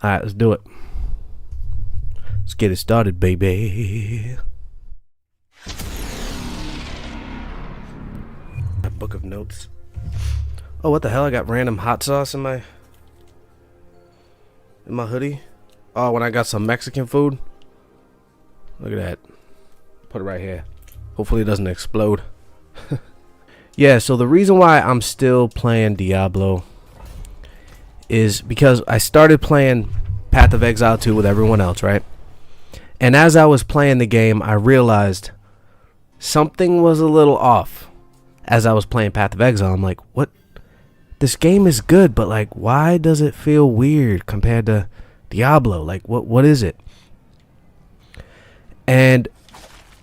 Alright, let's do it. Let's get it started, baby. A book of notes. Oh, what the hell? I got random hot sauce in my hoodie. Oh, when I got some Mexican food. Look at that. Put it right here. Hopefully it doesn't explode. Yeah, so the reason why I'm still playing Diablo is because I started playing Path of Exile 2 with everyone else, right? And as I was playing the game, I realized something was a little off. As I was playing Path of Exile, I'm like, what? This game is good, but like, why does it feel weird compared to Diablo? Like, what is it? And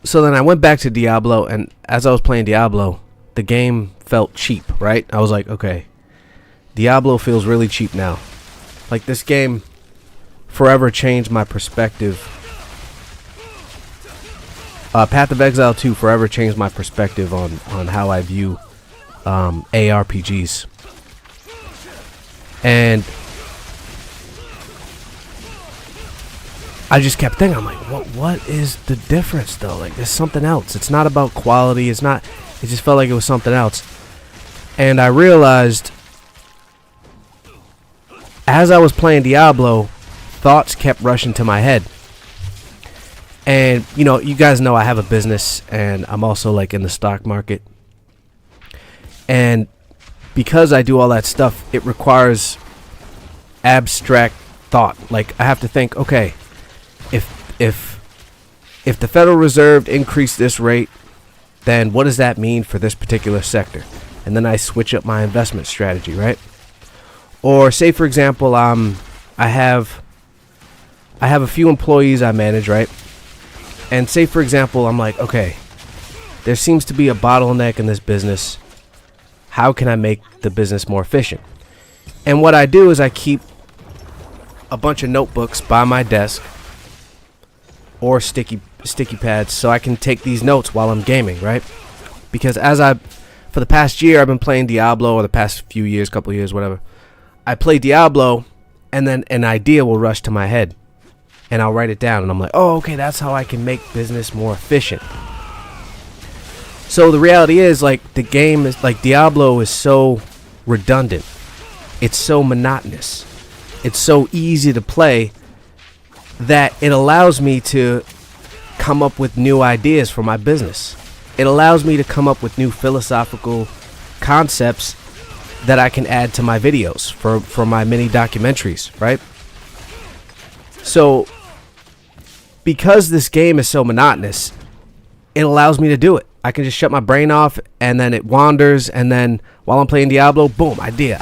so then I went back to Diablo, and as I was playing Diablo, the game felt cheap, right? I was like, okay, Diablo feels really cheap now. Like, this game forever changed my perspective. Path of Exile 2 forever changed my perspective on how I view ARPGs. And I just kept thinking, I'm like, what is the difference though? Like, there's something else. It's not about quality. It just felt like it was something else. And I realized as I was playing Diablo, thoughts kept rushing to my head. And, you know, you guys know I have a business, and I'm also like in the stock market. And because I do all that stuff, it requires abstract thought. Like, I have to think, okay, if the Federal Reserve increased this rate, then what does that mean for this particular sector? And then I switch up my investment strategy, right? Or say, for example, I have a few employees I manage, right? And say, for example, I'm like, okay, there seems to be a bottleneck in this business. How can I make the business more efficient? And what I do is I keep a bunch of notebooks by my desk or sticky pads so I can take these notes while I'm gaming, right? Because for the past year, I've been playing Diablo, or the past few years, couple years, whatever. I play Diablo, and then an idea will rush to my head. And I'll write it down, and I'm like, oh, okay, that's how I can make business more efficient. So the reality is, like, the game is, like, Diablo is so redundant. It's so monotonous. It's so easy to play that it allows me to come up with new ideas for my business. It allows me to come up with new philosophical concepts that I can add to my videos for my mini documentaries, right? So because this game is so monotonous, it allows me to do it. I can just shut my brain off, and then it wanders, and then while I'm playing Diablo, boom, idea.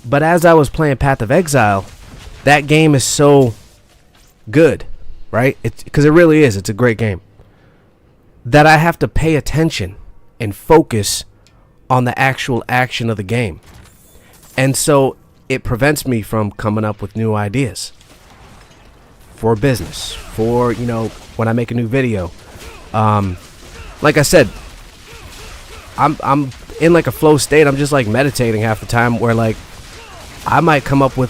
But as I was playing Path of Exile, that game is so good, right? Because it really is. It's a great game. That I have to pay attention and focus on the actual action of the game. And so it prevents me from coming up with new ideas for business, for, you know, when I make a new video. Like I said, I'm in like a flow state. I'm just like meditating half the time, where like I might come up with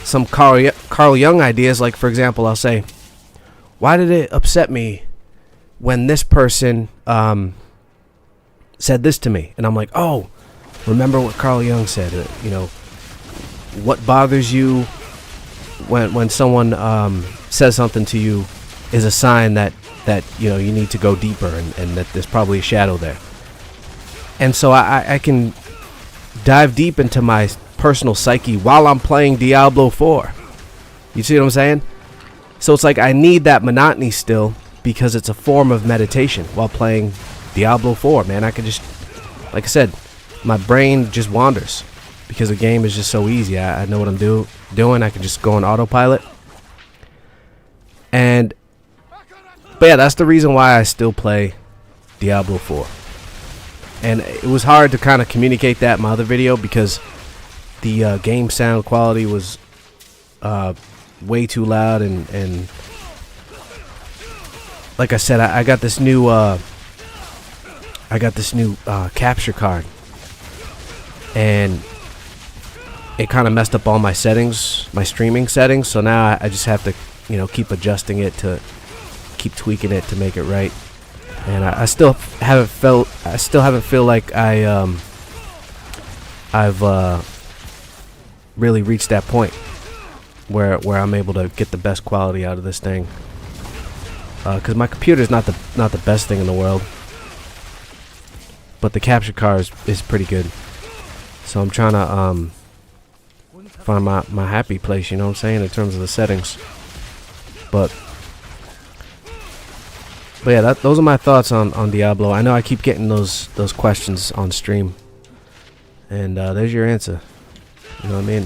some Carl Jung ideas. Like, for example, I'll say, why did it upset me when this person said this to me? And I'm like, oh, remember what Carl Jung said. You know, what bothers you when someone says something to you is a sign that you know, you need to go deeper, and that there's probably a shadow there. And so I can dive deep into my personal psyche while I'm playing Diablo 4. You see what I'm saying? So it's like I need that monotony still, because it's a form of meditation while playing Diablo 4, man. I can just, like I said, my brain just wanders because the game is just so easy. I know what I'm doing. I can just go on autopilot. But yeah, that's the reason why I still play Diablo 4. And it was hard to kind of communicate that in my other video, because the game sound quality was way too loud, and like I said, I got this new capture card, and it kind of messed up all my settings, my streaming settings. So now I just have to, you know, keep adjusting it, to keep tweaking it to make it right. And I still haven't feel like I've really reached that point where I'm able to get the best quality out of this thing. Because my computer is not the best thing in the world, but the capture card is pretty good. So I'm trying to find my happy place, you know what I'm saying, in terms of the settings. But yeah, those are my thoughts on Diablo. I know I keep getting those questions on stream, and there's your answer. You know what I mean?